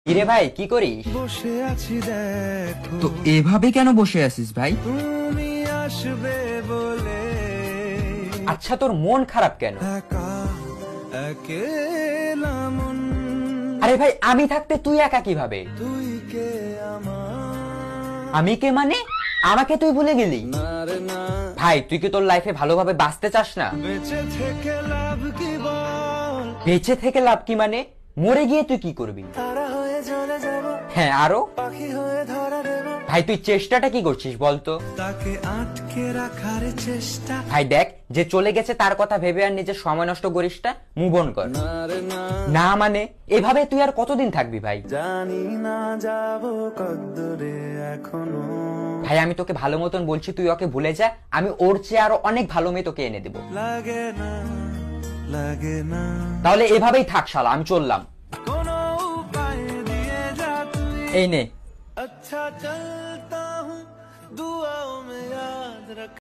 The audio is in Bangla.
কিরে ভাই কি করিস? বসে আছি দেখো, তো এভাবে কেন বসে আছিস ভাই? তুমি আসবে বলে আচ্ছা তোর মন খারাপ কেন? একা একেলা মন, আরে ভাই আমি থাকতে তুই একা কিভাবে? তুই কে আমার, আমি কে মানে? আমাকে তুই ভুলে গেলি? না রে না, ভাই তুই কি তোর লাইফে ভালোভাবে বাঁচতে চাস না? বেঁচে থেকে লাভ কি বল, বেঁচে থেকে লাভ কি মানে? মরে গিয়ে তুই কি করবি? তারা হয়ে চলে যাব, হ্যাঁ আরো? পাখি হয়ে ধরা দেব, ভাই তুই চেষ্টাটা কি করছিস বলতো? তাকে আটকে রাখার চেষ্টা, ভাই দেখ যে চলে গেছে তার কথা ভেবে আর নিজের সময় নষ্ট করিস না, মুভ অন কর। না রে না, না মানে এভাবে তুই আর কতদিন থাকবি ভাই? জানি না যাব কদ্দূরে এখনো, ভাই আমি তোকে ভালো মতন বলছি তুই ওকে ভুলে যা, আমি ওর চেয়ে আরো অনেক ভালো মেয়ে তোকে এনে দেবো। লাগে না লাগে না, তাহলে এভাবেই থাক শালা, আমি চললাম। কোনো উপায় দিয়ে যা তুই, এই নে। अच्छा चलता हूँ